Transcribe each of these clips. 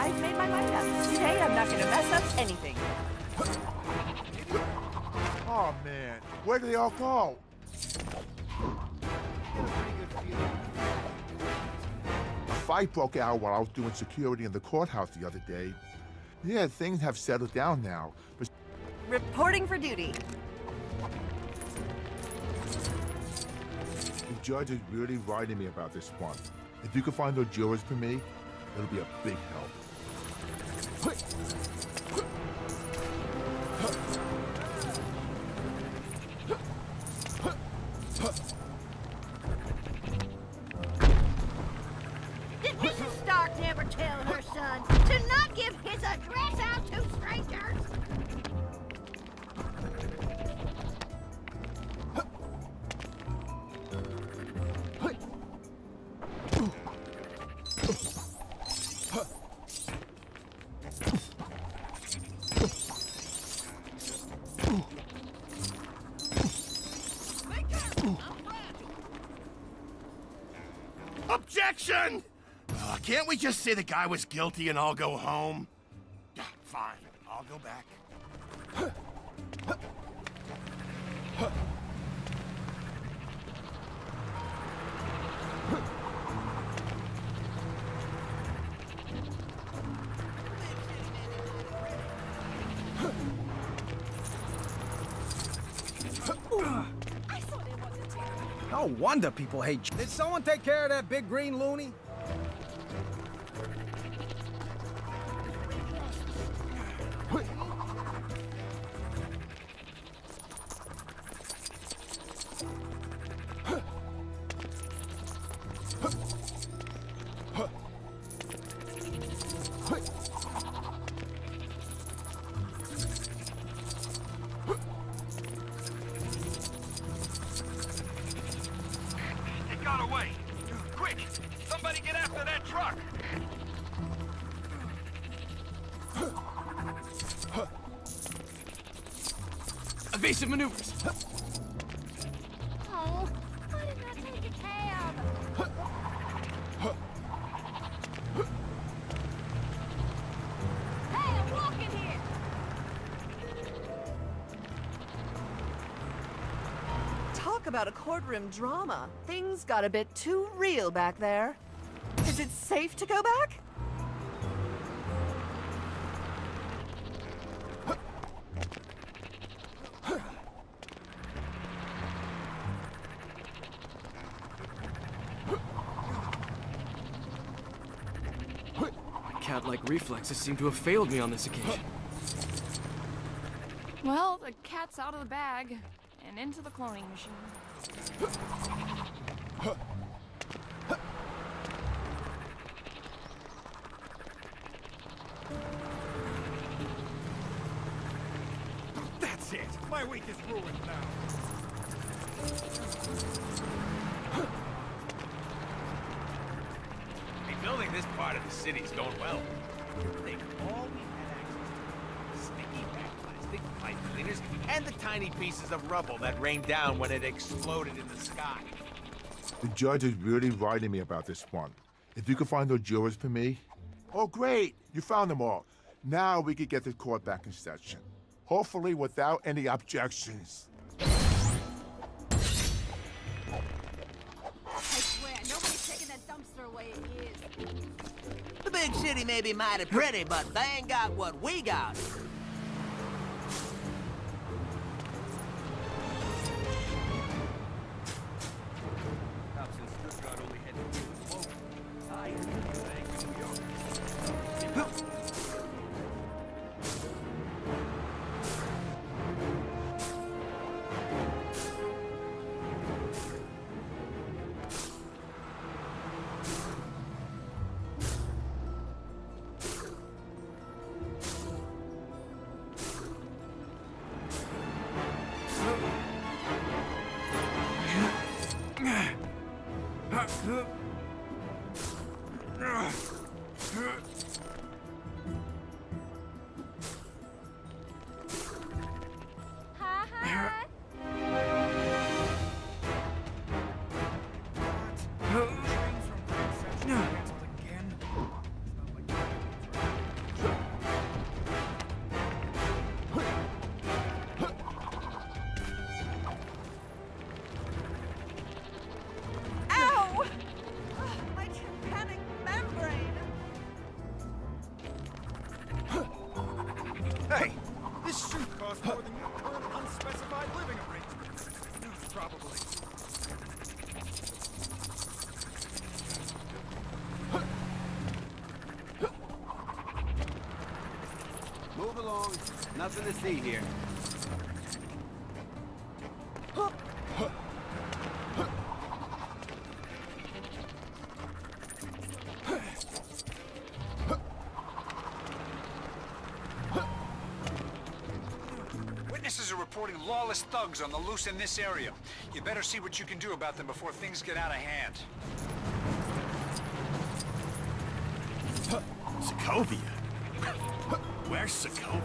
I've made my mind up. Today I'm not gonna mess up anything. Oh man, where did they all go? A fight broke out while I was doing security in the courthouse the other day. Yeah, things have settled down now, but Reporting for duty. the judge is really writing me about this one. If you can find those jurors for me, it'll be a big help. Did Mrs. Stark never tell her son to not give his address out to strangers? Objection! Can't we just say the guy was guilty and all go home? Fine, I'll go back. No wonder people hate you. Did someone take care of that big green loony? It got away! Quick! Somebody get after that truck! Evasive maneuvers! Oh, why didn't I take a cab? Hey, I'm walking here! Talk about a courtroom drama. Things got a bit too real back there. Is it safe to go back? Cat-like reflexes seem to have failed me on this occasion. Well, the cat's out of the bag and into the cloning machine. That's it! My week is ruined now! Rebuilding this part of the city's going well. Think all we had access to: sticky back plastic, pipe cleaners, and the tiny pieces of rubble that rained down when it exploded in the sky. The judge is really writing me about this one. If you can find those jurors for me, oh great, you found them all. Now we can get the court back in session. Hopefully without any objections. I swear, nobody's taking that dumpster away in years. The big city may be mighty pretty, but they ain't got what we got. along. Nothing to see here. Witnesses are reporting lawless thugs on the loose in this area. You better see what you can do about them before things get out of hand. Sokovia? Where's Sokovia?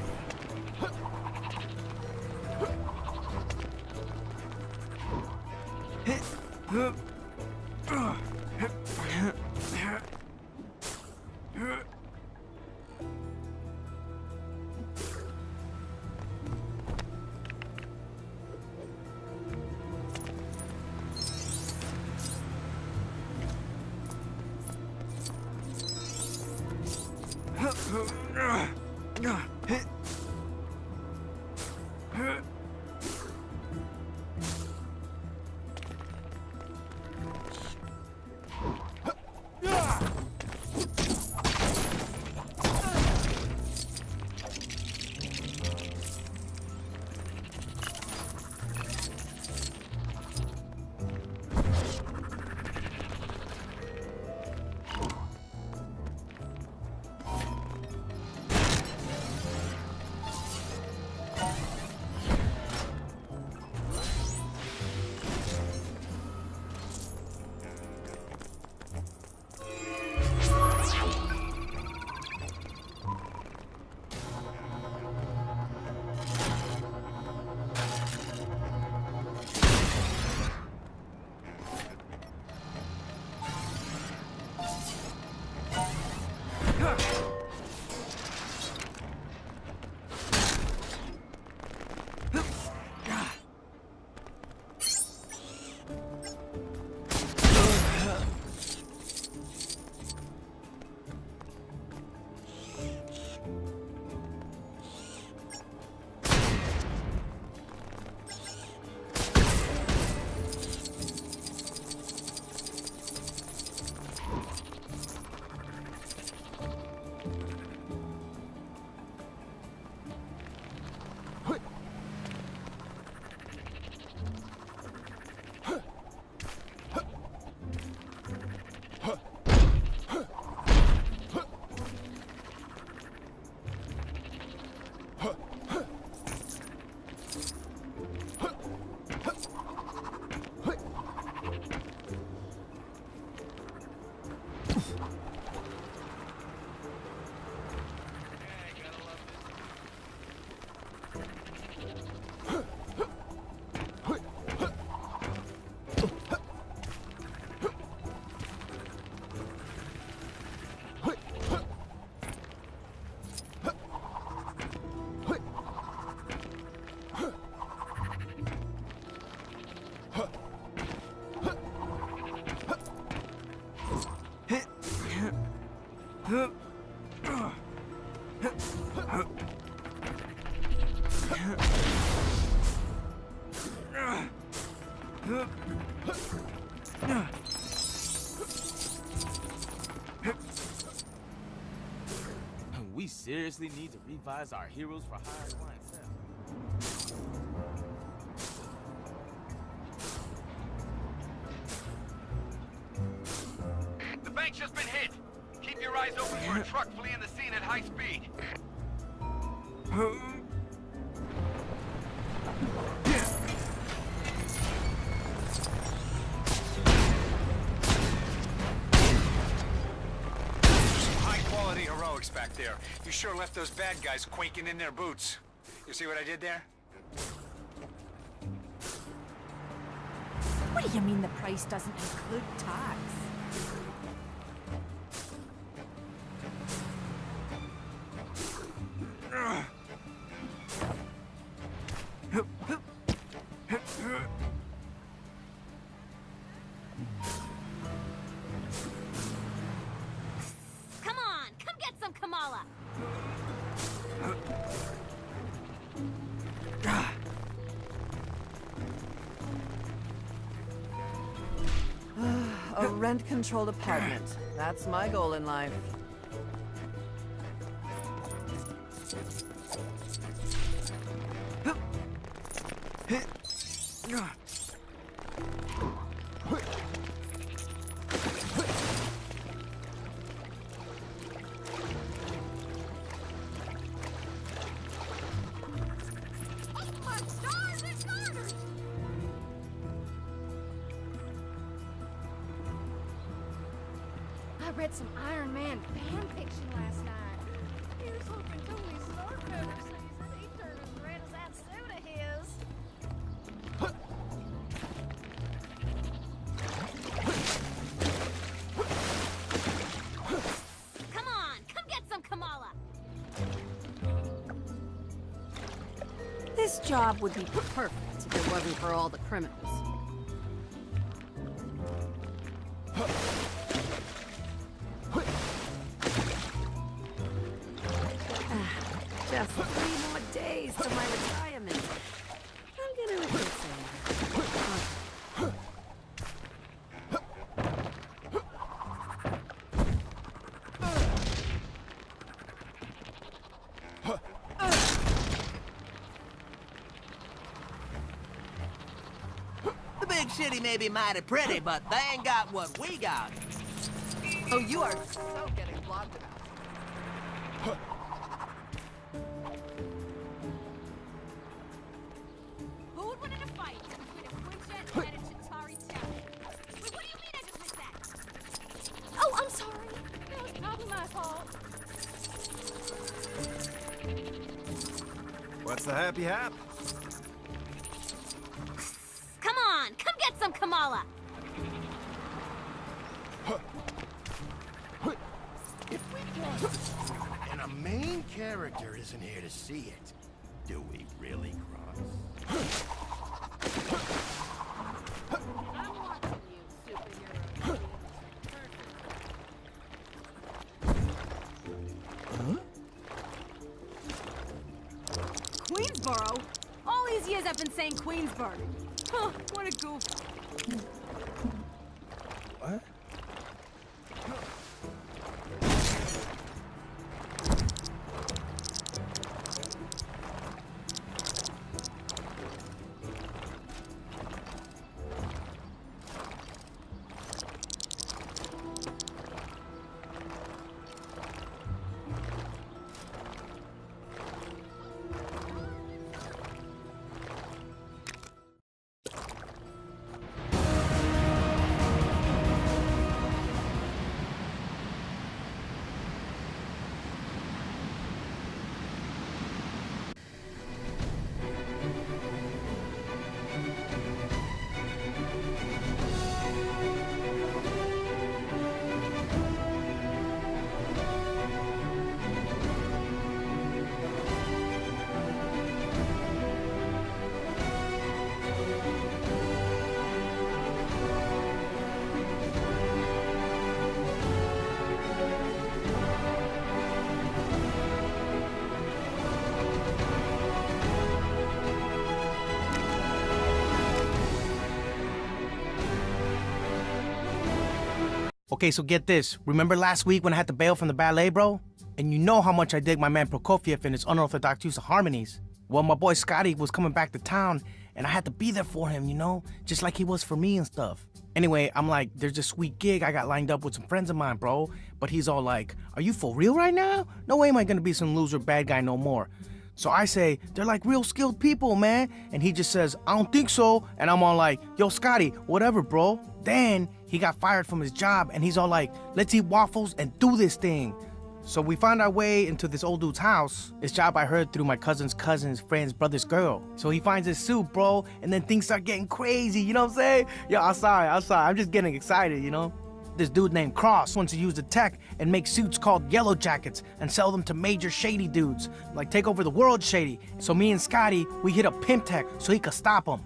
We seriously need to revise our Heroes for Hire clientele. The bank's just been hit. Keep your eyes open for a truck fleeing the scene at high speed. High-quality heroics back there. You sure left those bad guys quaking in their boots. You see what I did there? What do you mean the price doesn't include tax? Come on, come get some Kamala. A rent-controlled apartment. That's my goal in life. My stars and garters! I read some Iron Man fan fiction last night. Here's hoping Tony Stark never sees it. He turned as red as that suit of his. Come on, come get some Kamala. This job would be perfect if it wasn't for all the criminals. Just 3 more days to my retirement. I'm gonna regret saying that. The big city may be mighty pretty, but they ain't got what we got. Oh, you are so getting blogged about. Who would win in a fight between a Quinjet and a Chitauri tower? Wait, what do you mean I just missed that? Oh, I'm sorry. That was probably my fault. What's the happy hap? Come on, come get some Kamala. If we cross the street and a main character isn't here to see it, do we really cross? I'm watching you, superhero. Queensboro? All these years I've been saying Queensburg. Huh, what a goof. What? Okay, so get this. Remember last week when I had to bail from the ballet, bro? And you know how much I dig my man Prokofiev and his unorthodox use of harmonies. Well, my boy Scotty was coming back to town, and I had to be there for him, you know? Just like he was for me and stuff. Anyway, I'm like, there's a sweet gig I got lined up with some friends of mine, bro. But he's all like, are you for real right now? No way am I gonna be some loser bad guy no more. So I say, they're like real skilled people, man. And he just says, I don't think so. And I'm all like, yo, Scotty, whatever, bro. Then he got fired from his job and he's all like, let's eat waffles and do this thing. So we found our way into this old dude's house. This job I heard through my cousin's friend's brother's girl. So he finds his suit, bro, and then things start getting crazy, you know what I'm saying? Yo, I'm sorry, I'm just getting excited, you know? This dude named Cross wants to use the tech and make suits called Yellow Jackets and sell them to major shady dudes, like take over the world shady. So me and Scotty, we hit up Pimp Tech so he could stop him.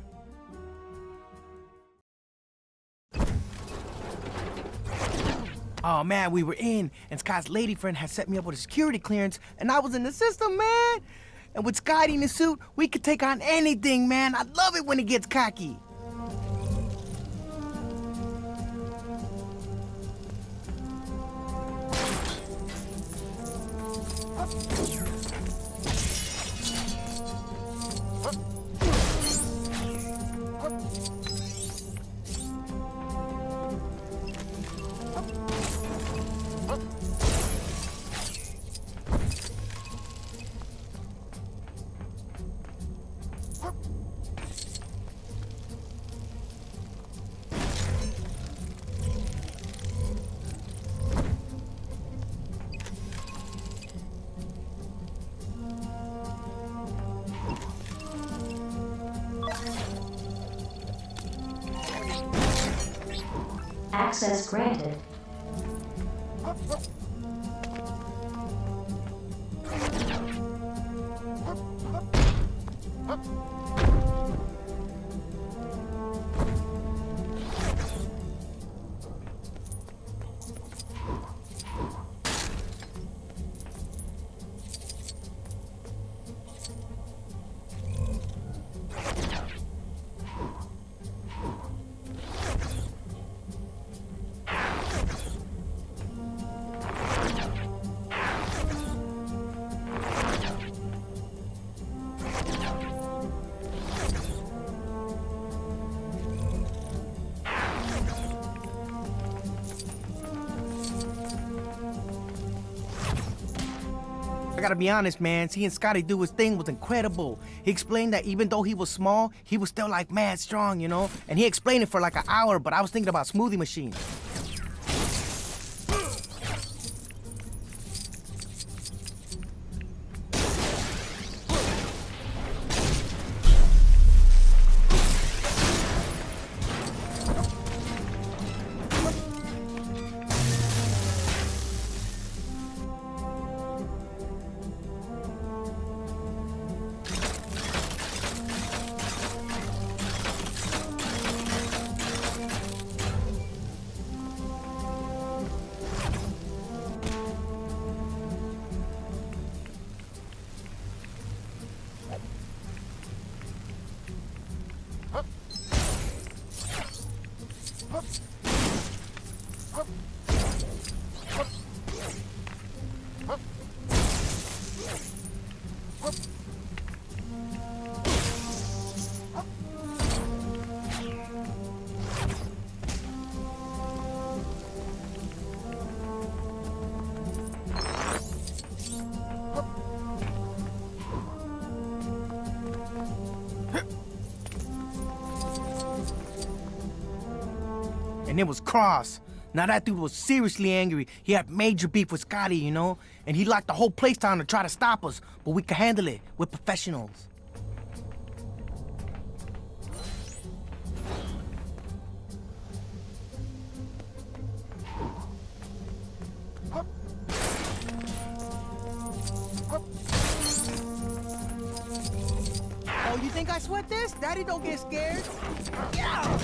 Oh man, we were in, and Scott's lady friend had set me up with a security clearance, and I was in the system, man. And with Scotty in the suit, we could take on anything, man. I love it when it gets cocky. Access granted. I gotta be honest, man, seeing Scotty do his thing was incredible. He explained that even though he was small, he was still like mad strong, you know? And he explained it for like an hour, but I was thinking about smoothie machines. And it was Cross. Now that dude was seriously angry. He had major beef with Scotty, you know? And he locked the whole place down to try to stop us, but we could handle it. We're professionals. Oh, you think I sweat this? Daddy don't get scared. Yeah!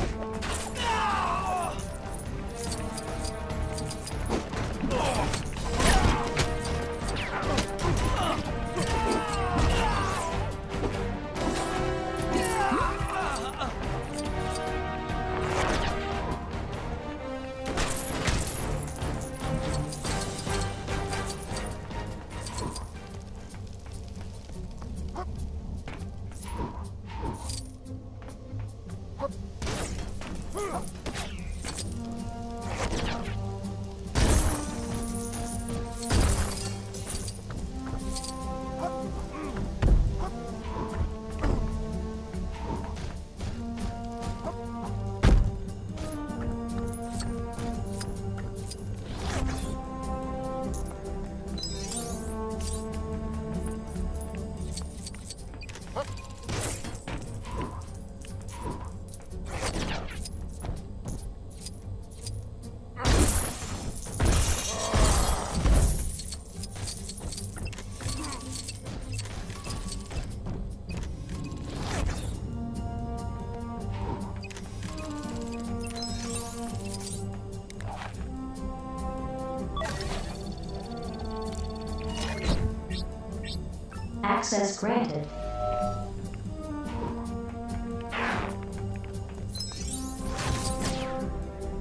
Access granted.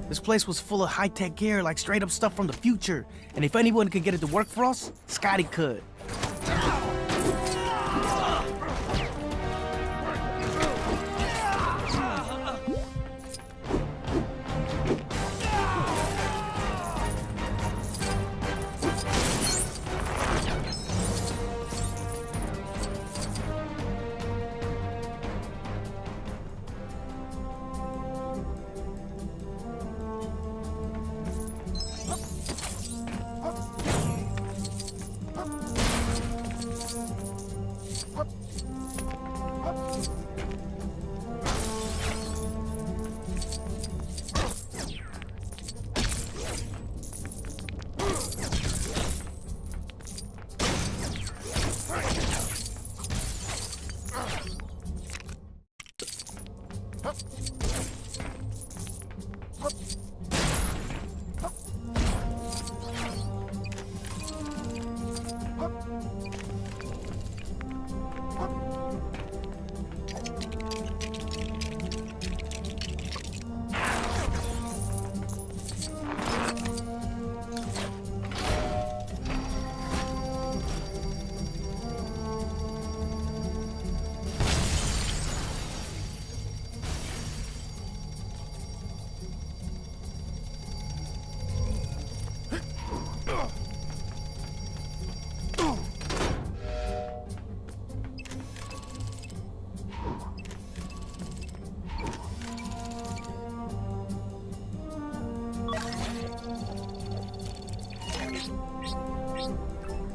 This place was full of high-tech gear, like straight up stuff from the future. And if anyone could get it to work for us, Scotty could.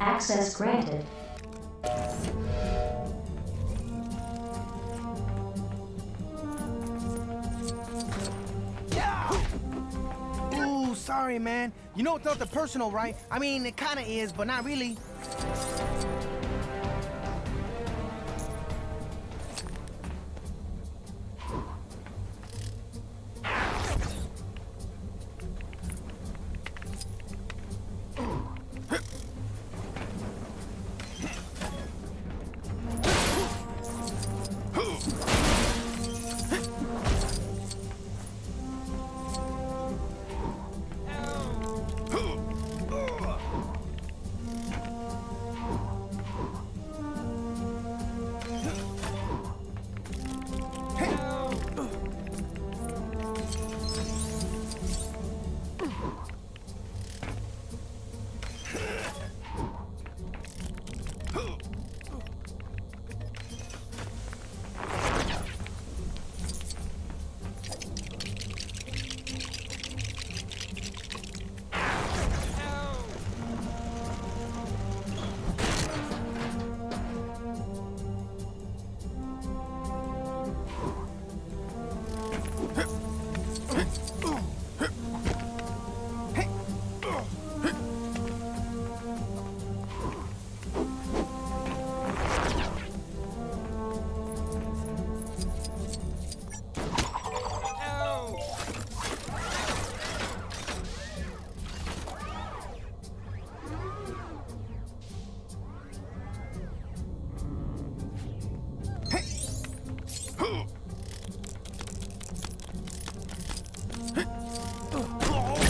Access granted. Ooh, sorry, man. You know it's nothing personal, right? I mean, it kinda is, but not really.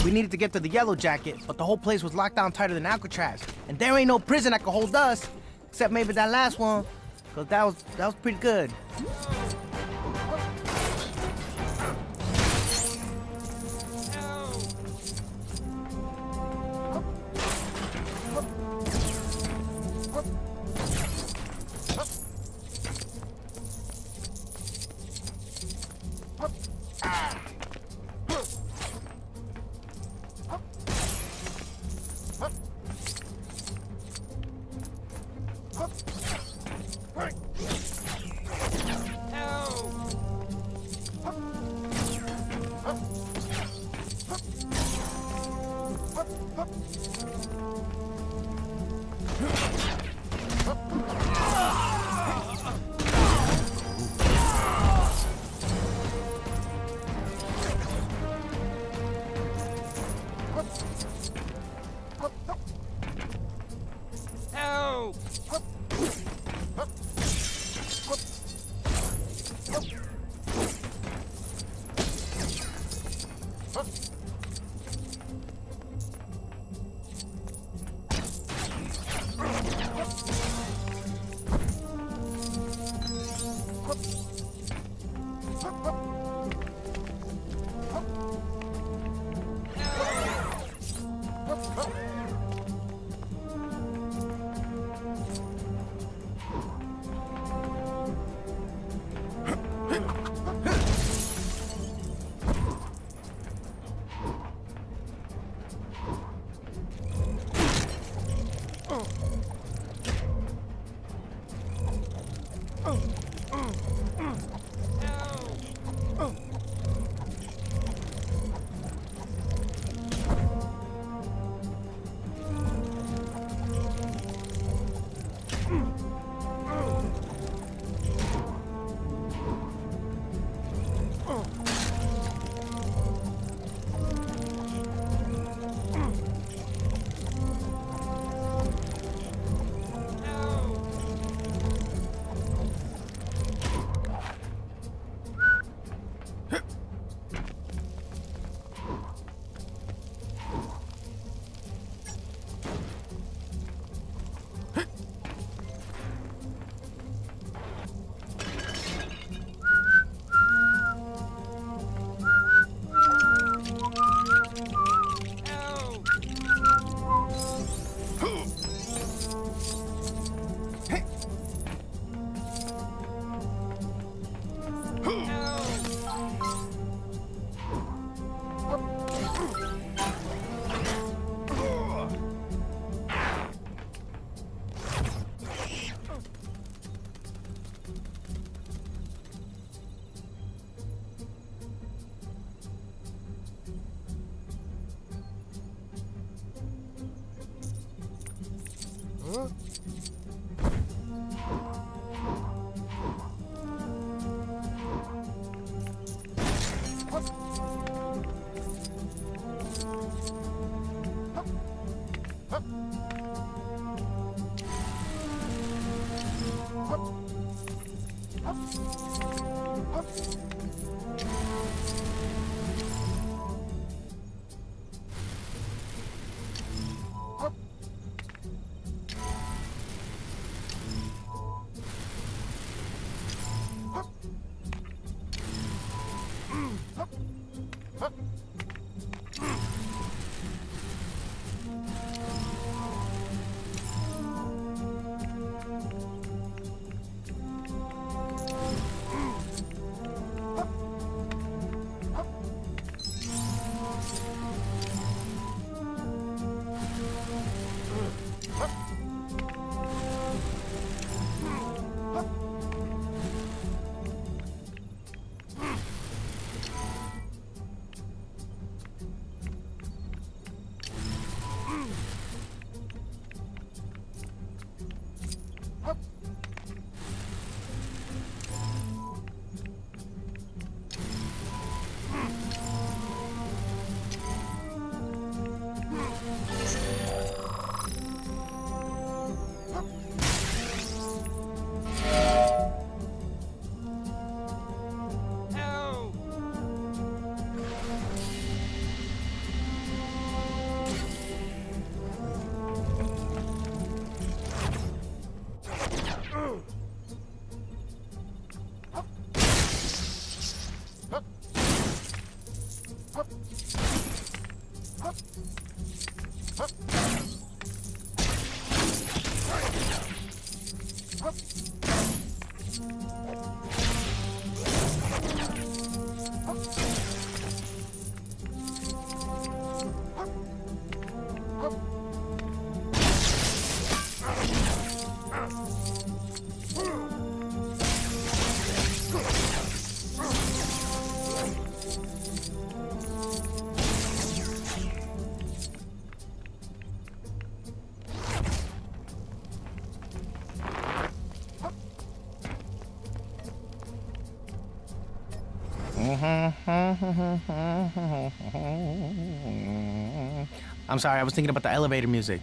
We needed to get to the Yellow Jacket, but the whole place was locked down tighter than Alcatraz. And there ain't no prison that could hold us, except maybe that last one, because that was pretty good. I'm sorry, I was thinking about the elevator music.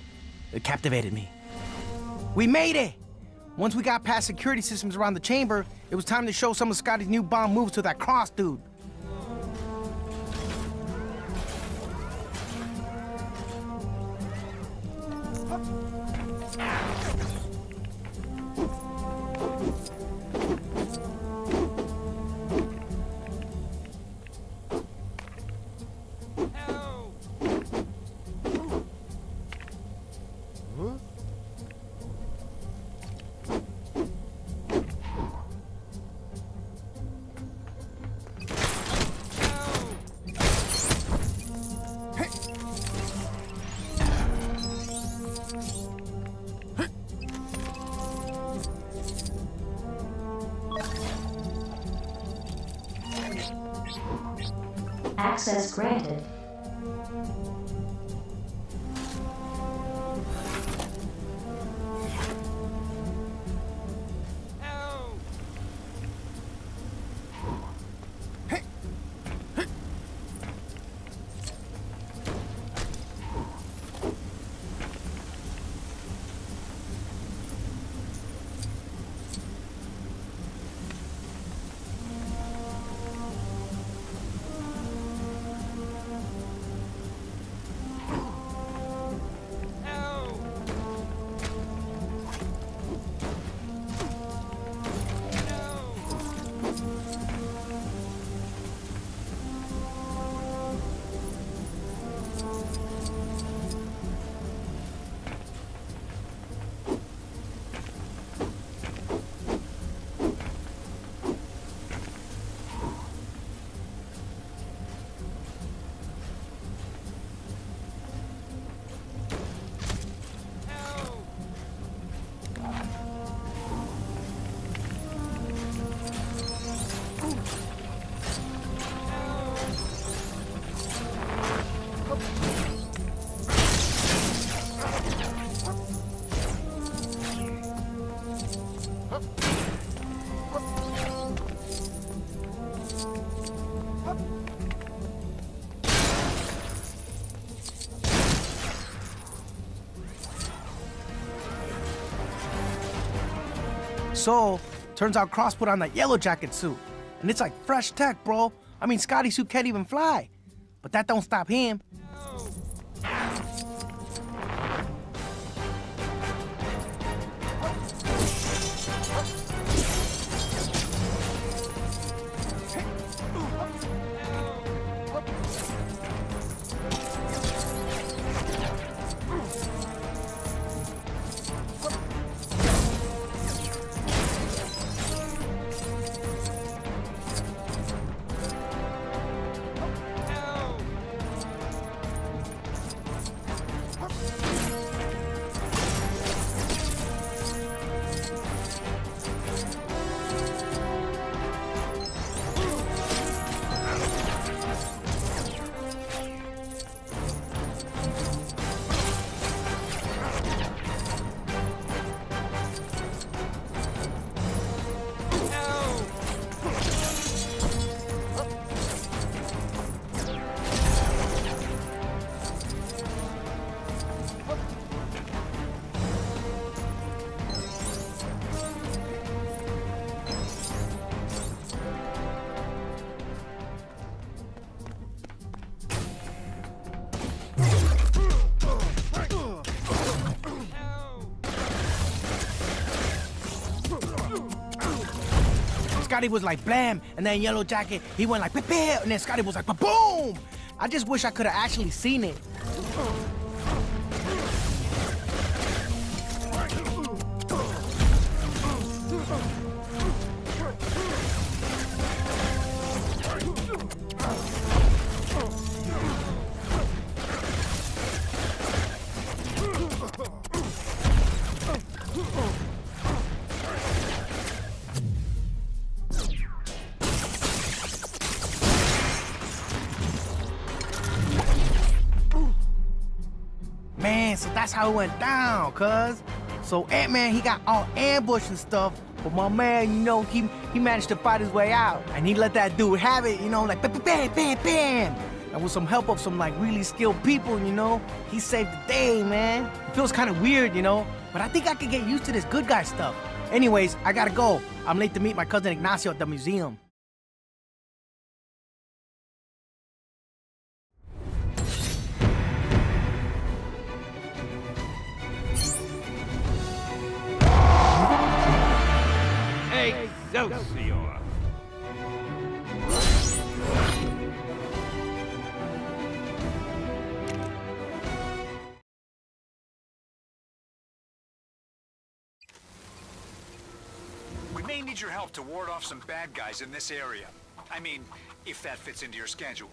It captivated me. We made it! Once we got past security systems around the chamber, it was time to show some of Scotty's new bomb moves to that Cross dude. Access granted. So, turns out Cross put on that yellow jacket suit. And it's like fresh tech, bro. I mean, Scotty's suit can't even fly. But that don't stop him. Scotty was like blam, and then Yellow Jacket, he went like pip, and then Scotty was like boom. I just wish I could have actually seen it. Man, so that's how it went down, cuz. So Ant-Man, he got all ambushed and stuff, but my man, you know, he managed to fight his way out. And he let that dude have it, you know, like bam, bam, bam, bam. And with some help of some like really skilled people, you know, he saved the day, man. It feels kind of weird, you know, but I think I could get used to this good guy stuff. Anyways, I gotta go. I'm late to meet my cousin Ignacio at the museum. Excelsior! We may need your help to ward off some bad guys in this area. I mean, if that fits into your schedule.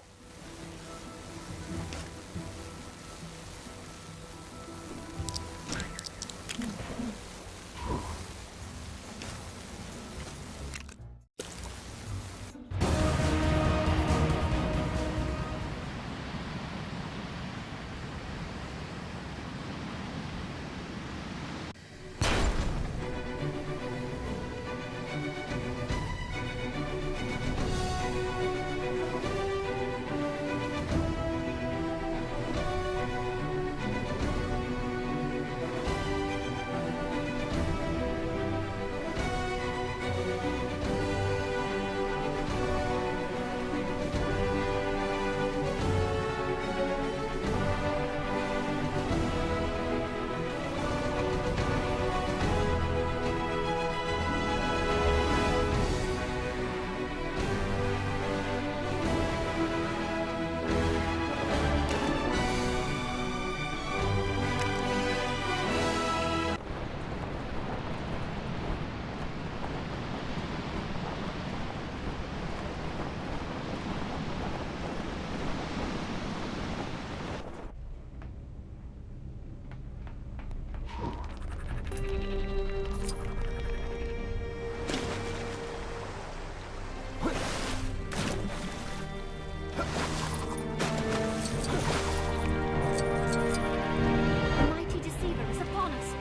The mighty deceiver is upon us.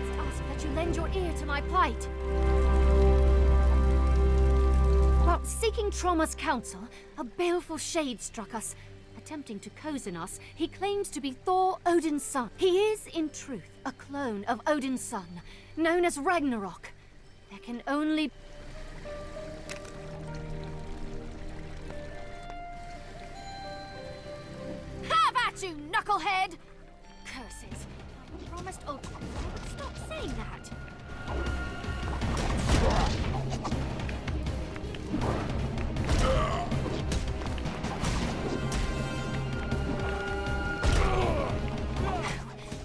It's asked that you lend your ear to my plight. seeking Trauma's counsel, a baleful shade struck us. Attempting to cozen us, he claims to be Thor, Odin's son. He is, in truth, a clone of Odin's son, known as Ragnarok. There can only... Have at you, knucklehead! Curses. I promised old Pop I would stop saying that.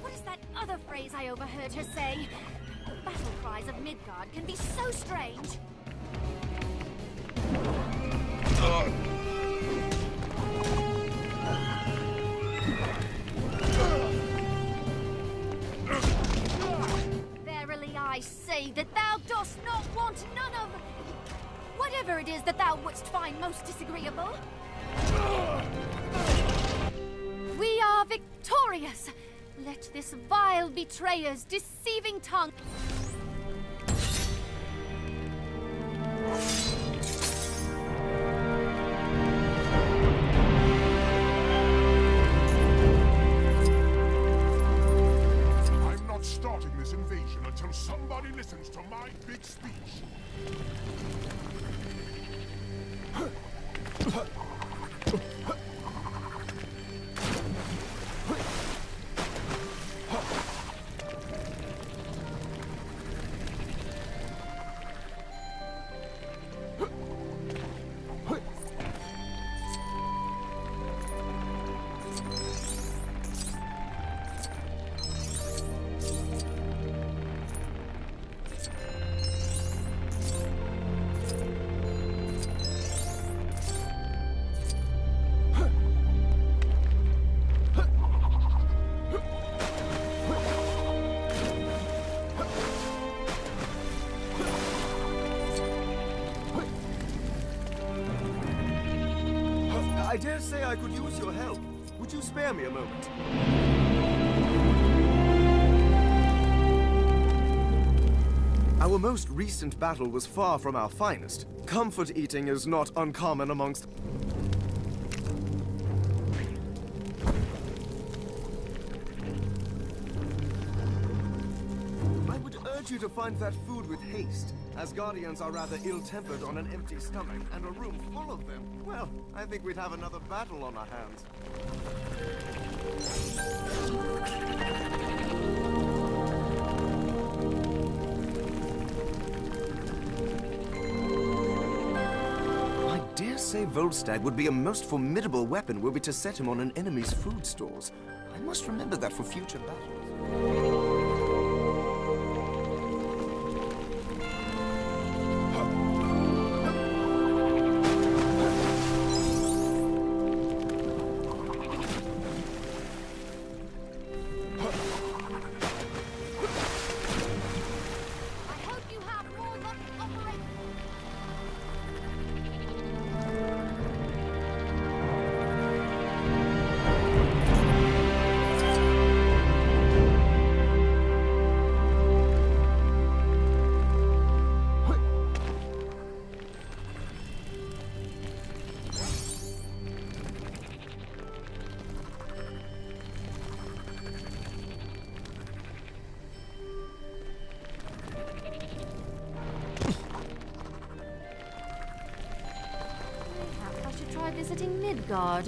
What is that other phrase I overheard her say? The battle cries of Midgard can be so strange. Verily I say that thou dost not want none of... whatever it is that thou wouldst find most disagreeable. We are victorious! Let this vile betrayer's deceiving tongue... I'm not starting this invasion until somebody listens to my big speech. I dare say I could use your help. Would you spare me a moment? Our most recent battle was far from our finest. Comfort eating is not uncommon amongst... I would urge you to find that food with haste. Asgardians are rather ill-tempered on an empty stomach, and a room full of them. Well, I think we'd have another battle on our hands. I dare say Volstagg would be a most formidable weapon were we to set him on an enemy's food stores. I must remember that for future battles. Visiting Midgard.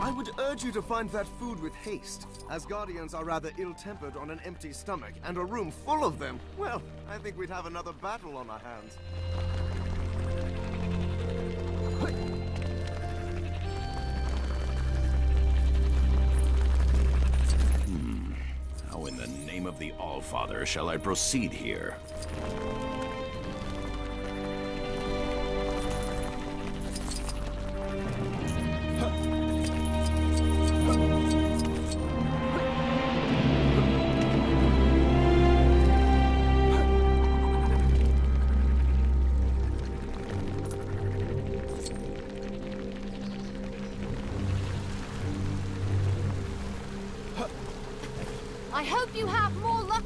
I would urge you to find that food with haste. Asgardians are rather ill-tempered on an empty stomach, and a room full of them. Well, I think we'd have another battle on our hands. How in the name of the Allfather shall I proceed here? I hope you have more luck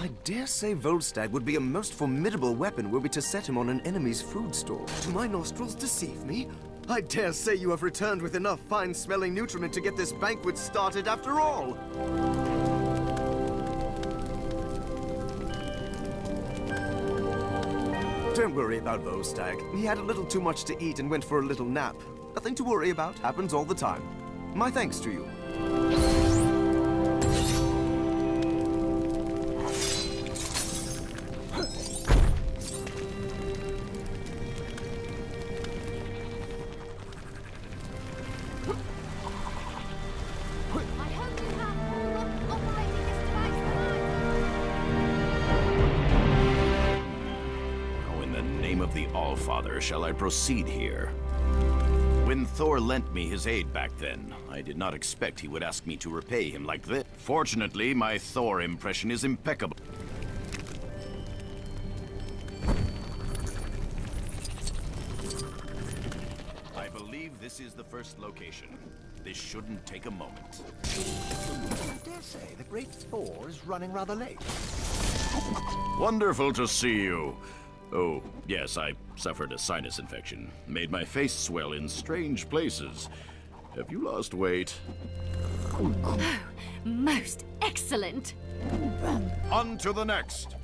I dare say Volstagg would be a most formidable weapon were we to set him on an enemy's food store. Do my nostrils deceive me? I dare say you have returned with enough fine-smelling nutriment to get this banquet started after all! Don't worry about Volstagg. He had a little too much to eat and went for a little nap. Nothing to worry about. Happens all the time. My thanks to you. Shall I proceed here? When Thor lent me his aid back then, I did not expect he would ask me to repay him like this. Fortunately, my Thor impression is impeccable. I believe this is the first location. This shouldn't take a moment. I dare say the great Thor is running rather late. Wonderful to see you. Oh, yes, I suffered a sinus infection. Made my face swell in strange places. Have you lost weight? Oh, most excellent. On to the next.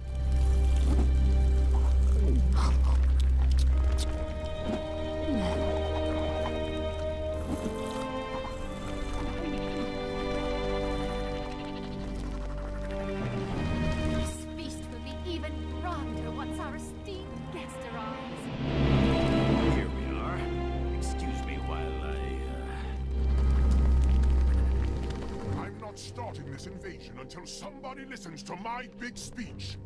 Starting this invasion until somebody listens to my big speech.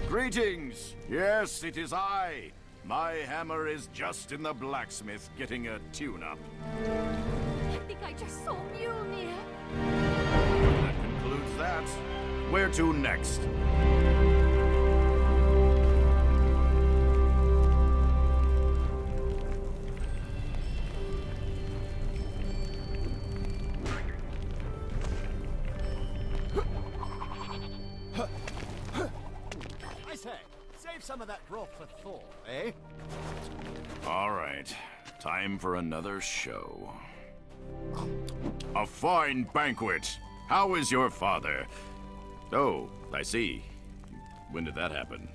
Greetings! Yes, it is I. My hammer is just in the blacksmith getting a tune-up. I think I just saw Mjolnir. That concludes that. Where to next? Some of that broth for Thor, eh? All right. Time for another show. A fine banquet. How is your father? Oh, I see. When did that happen?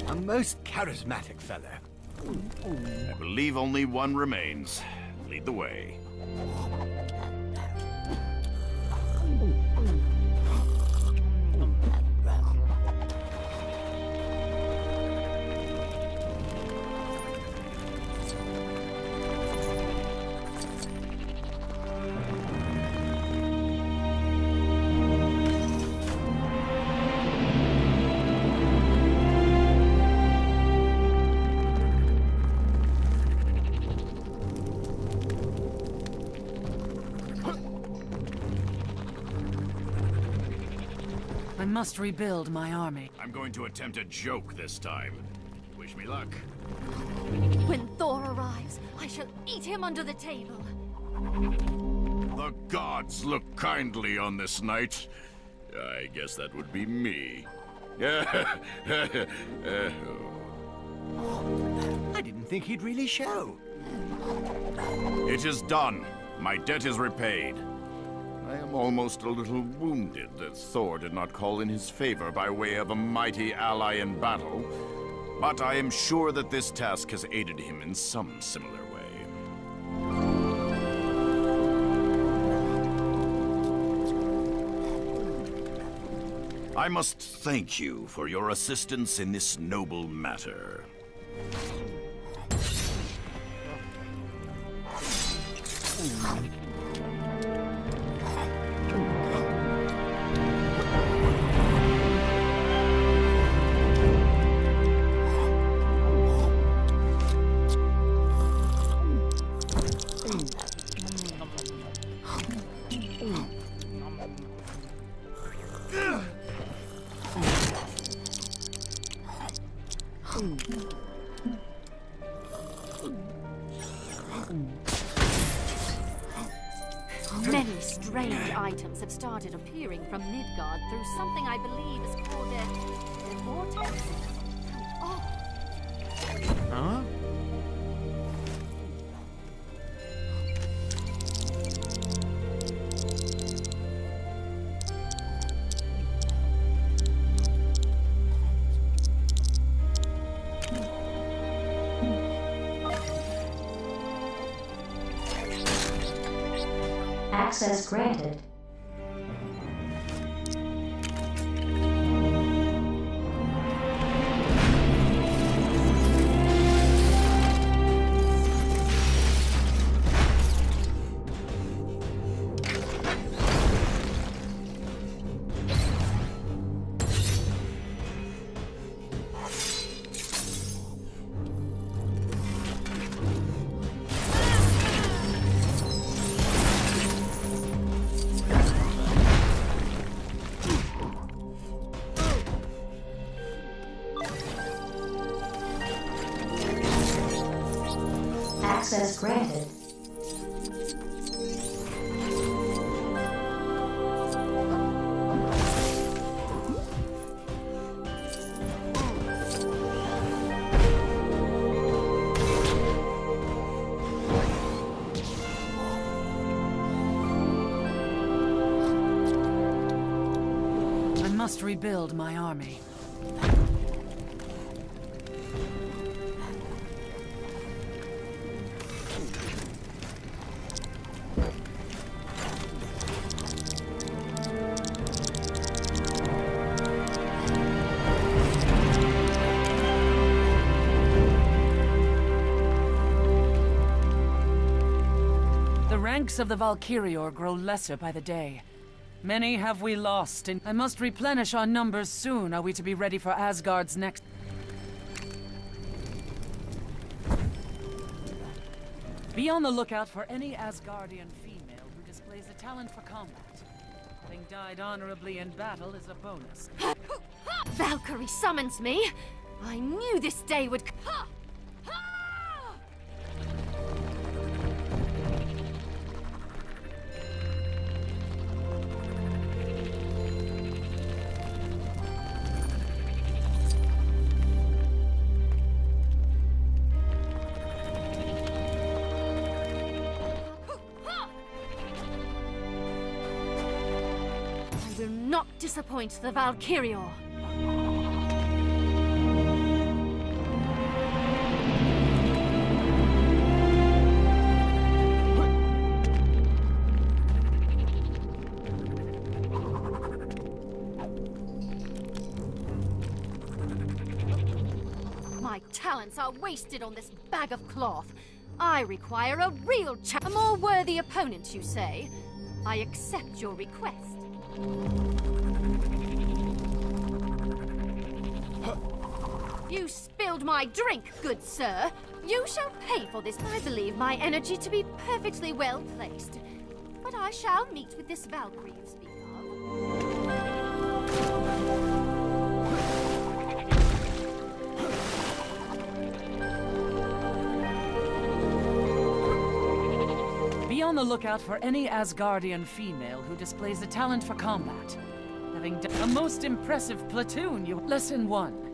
A most charismatic fellow. I believe only one remains. Lead the way. I must rebuild my army. I'm going to attempt a joke this time. Wish me luck. When Thor arrives, I shall eat him under the table. The gods look kindly on this night. I guess that would be me. I didn't think he'd really show. It is done. My debt is repaid. I am almost a little wounded that Thor did not call in his favor by way of a mighty ally in battle, but I am sure that this task has aided him in some similar way. I must thank you for your assistance in this noble matter. Many strange items have started appearing from Midgard through something I believe is called a vortex. Oh. Huh? Access granted. Access granted. I must rebuild my army. The ranks of the Valkyrior grow lesser by the day. Many have we lost, and I must replenish our numbers soon. Are we to be ready for Asgard's next... Be on the lookout for any Asgardian female who displays a talent for combat. Having died honorably in battle is a bonus. Valkyrie summons me. I knew this day would... I will not disappoint the Valkyrior. My talents are wasted on this bag of cloth. I require a real a more worthy opponent, you say? I accept your request. You spilled my drink, good sir. You shall pay for this. I believe my energy to be perfectly well placed. But I shall meet with this Valkyrie you speak Be on the lookout for any Asgardian female who displays a talent for combat. Having a most impressive platoon, you... Lesson 1.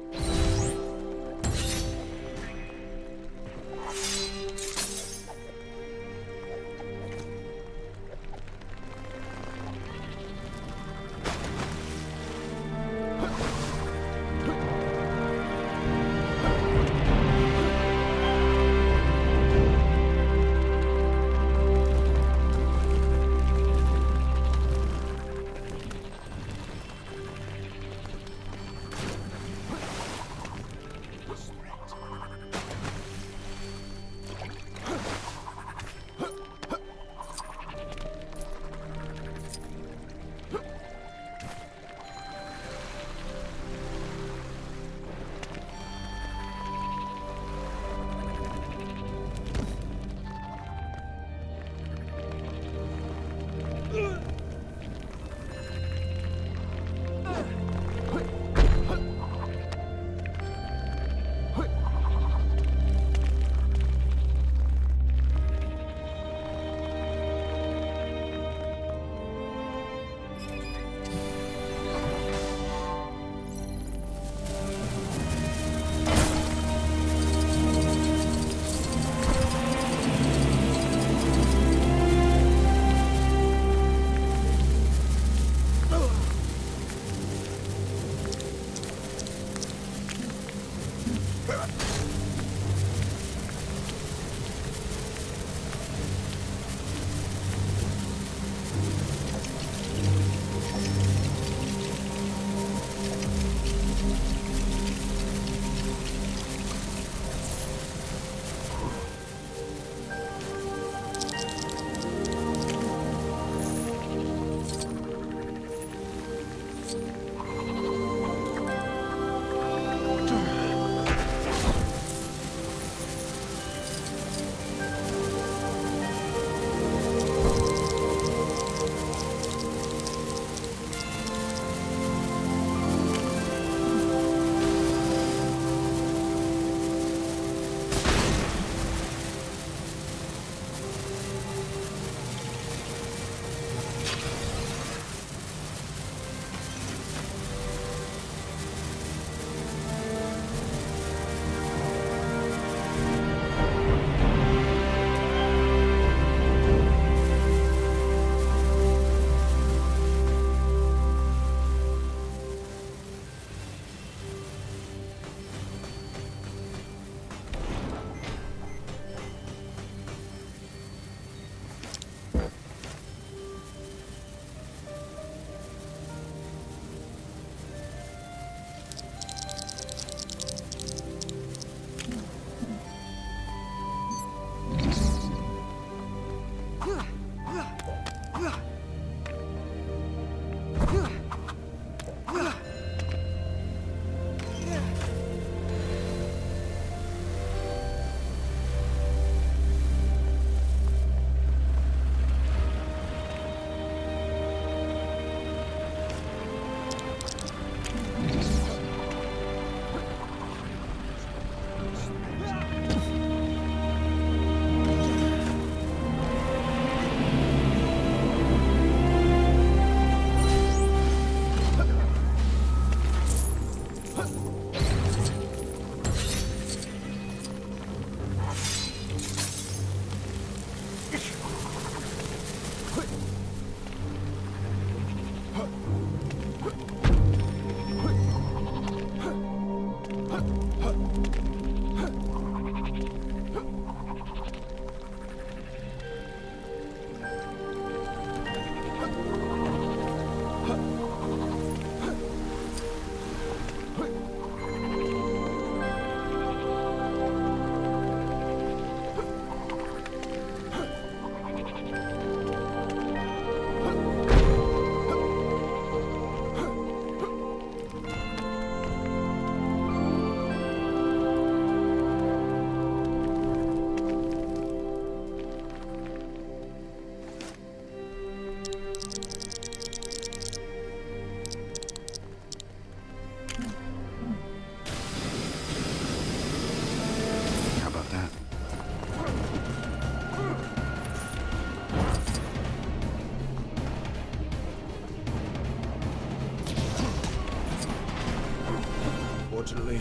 Unfortunately,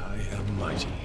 I am mighty.